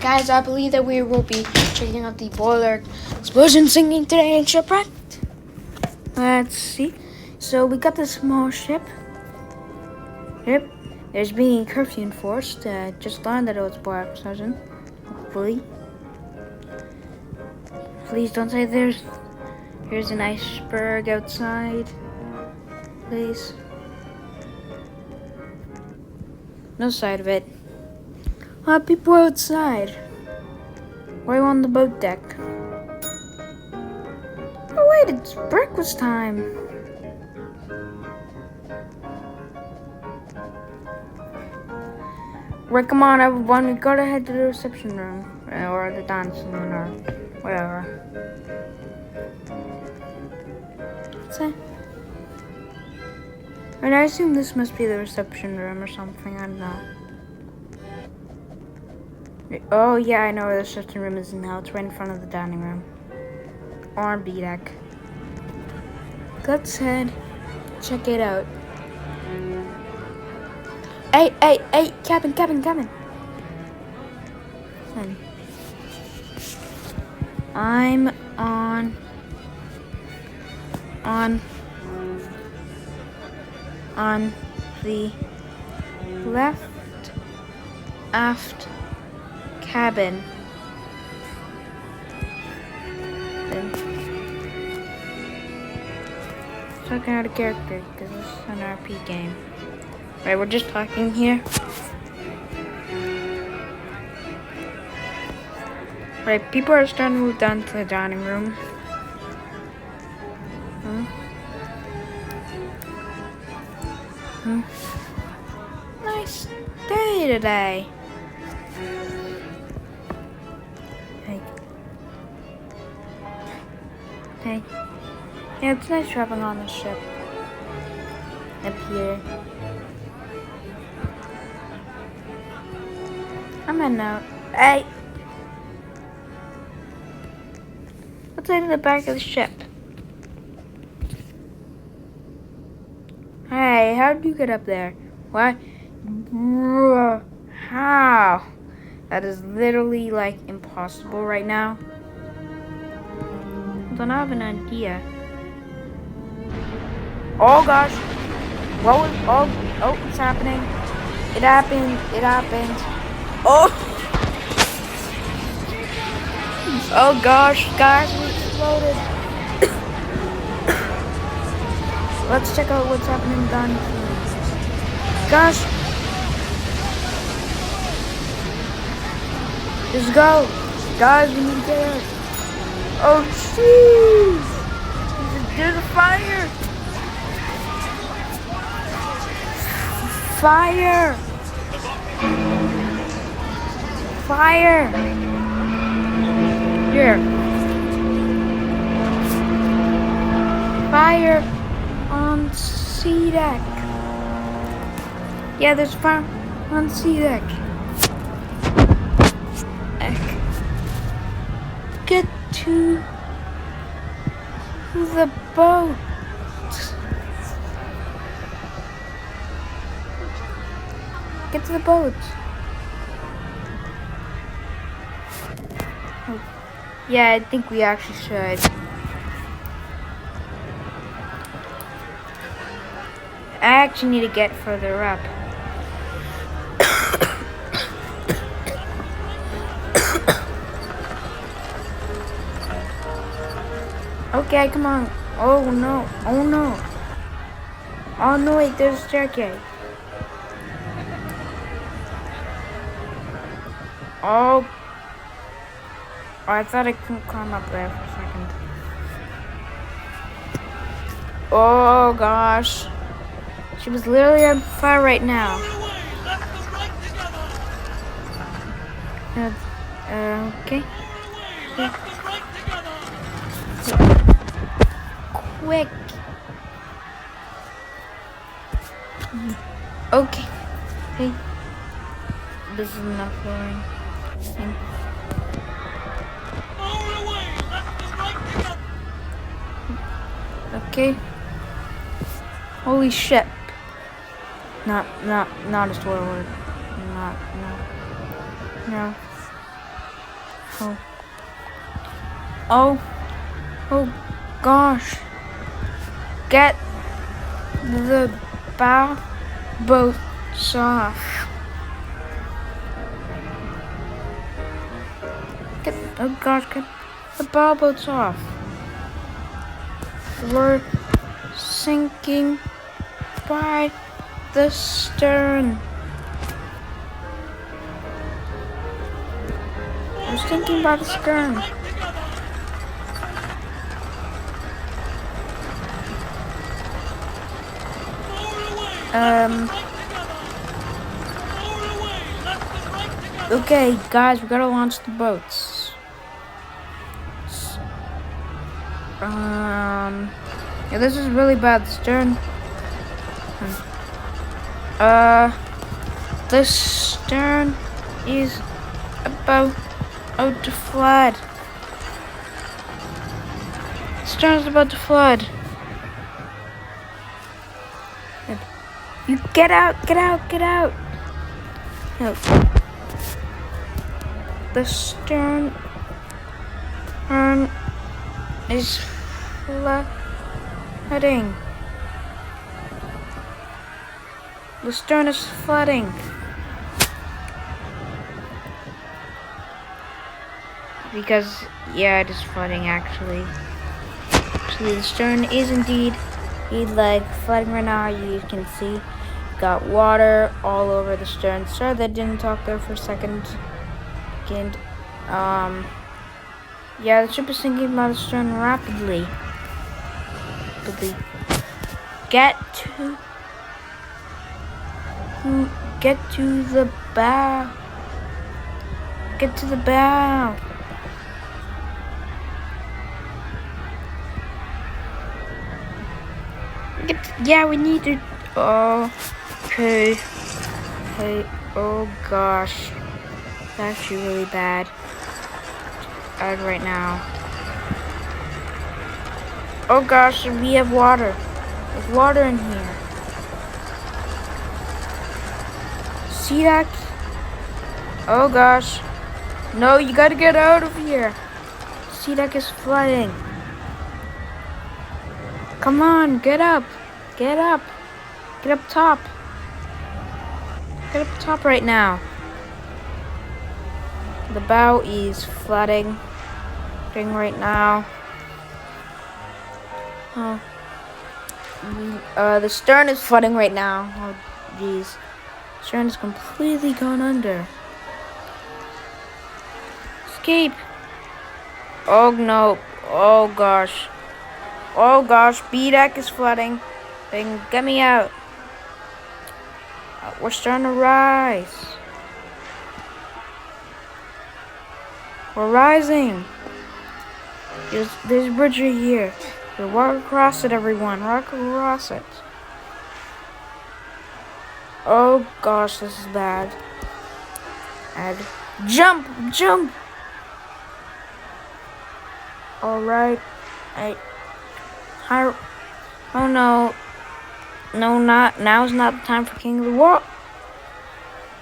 guys, I believe that we will be checking out the boiler explosion sinking today in Shipwreck. Let's see. So we got this small ship. Yep. There's being curfew enforced. Just learned that it was boiler explosion. Hopefully. Please don't say here's an iceberg outside. Please. No side of it. People outside. Why on the boat deck? Oh wait, it's breakfast time. Right, come on everyone, we gotta head to the reception room. Or the dance room or whatever. What's that? And I assume this must be the reception room or something, I don't know. Oh yeah, I know where the reception room is now. It's right in front of the dining room. On B deck. Let's head check it out. Hey, cabin. I'm on the left aft cabin. Talking out of character because this is an RP game. Right, we're just talking here. Right, people are starting to move down to the dining room. Nice day today. Hey. Yeah, it's nice traveling on the ship. Up here. I'm heading out. Hey! What's in the back of the ship? Hey, how did you get up there? What? How? That is literally like impossible right now. I don't have an idea. Oh gosh. What was, oh, it's happening. It happened. Oh! Oh gosh, guys, we exploded. Let's check out what's happening down here. Gosh. Let's go. Guys, we need to get out. Oh jeez. There's a fire. Fire! Here. Fire on C deck. Yeah, there's fire on C deck. Get to the boat. Get to the boat. Oh. Yeah, I think we actually should. I actually need to get further up. Okay, come on. Oh no. Oh no, wait, there's a staircase. Oh, I thought I couldn't climb up there for a second. Oh gosh. She was literally on fire right now. Okay. Quick. Okay. Hey. This is enough flooring. Okay. Holy shit. Not a swear word. No. Oh. Oh. Oh gosh. Get the bow boats off. Oh gosh, get the bow boats off. We're sinking by the stern. We're sinking by the stern. Okay, guys, we gotta launch the boats. Yeah, this is really bad. Stern. The stern is about to flood. Stern is about to flood. You get out, get out, get out. No. The stern is flooding. The stern is flooding. Because, yeah, it is flooding actually. Actually, the stern is indeed like flooding right now. You can see got water all over the stern. Sorry that didn't talk there for a second. Yeah, the ship is sinking by the stern rapidly. Get to the bow. Get to the bow. Yeah, we need to. Oh, okay. Hey, oh gosh. That's actually really bad. Right now. Oh gosh, we have water. There's water in here. See that? Oh gosh. No, you gotta get out of here. Sea deck is flooding. Come on, get up. Get up. Get up top. Get up top right now. The bow is flooding right now. Oh. The stern is flooding right now. Oh, jeez. Stern is completely gone under. Escape. Oh, no. Oh, gosh. Oh, gosh. B deck is flooding. Then get me out. We're starting to rise. We're rising. There's a bridge right here. So walk across it, everyone. Walk across it. Oh gosh, this is bad. And jump, jump. All right. Oh no. No, not now's not the time for King of the Water.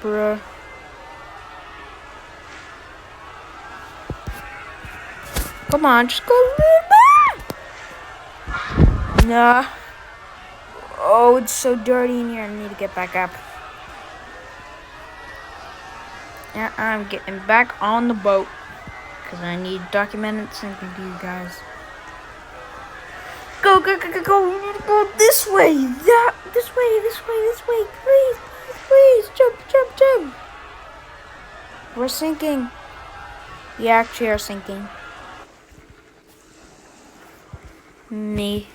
Bruh. Come on, just go. Nah. Oh, it's so dirty in here. I need to get back up. Yeah, I'm getting back on the boat. Because I need to document it sinking to you guys. Go, go, go, go, go. We need to go this way. This way. Please. Jump. We're sinking. We actually are sinking. Me.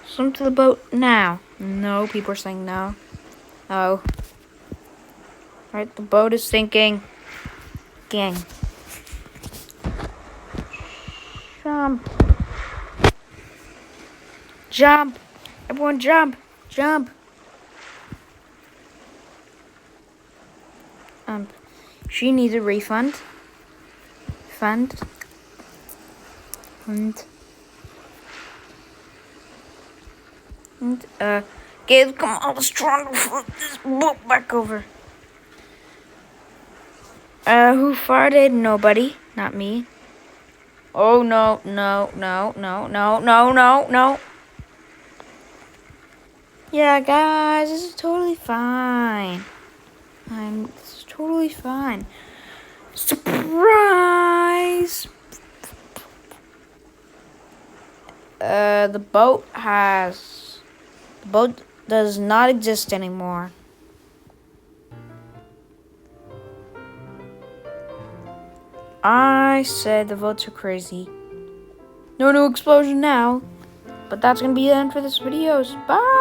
Swim to the boat now. No, people are saying no. Oh. Alright, the boat is sinking. Gang. Jump. Everyone jump. She needs a refund. Gabe, come on, let's try to flip this boat back over. Who farted? Nobody. Not me. Oh, no, no, no, no, no, no, no, no. Yeah, guys, this is totally fine. This is totally fine. Surprise! The boat does not exist anymore. I said the votes are crazy. No new explosion now. But that's gonna be the end for this video. Bye!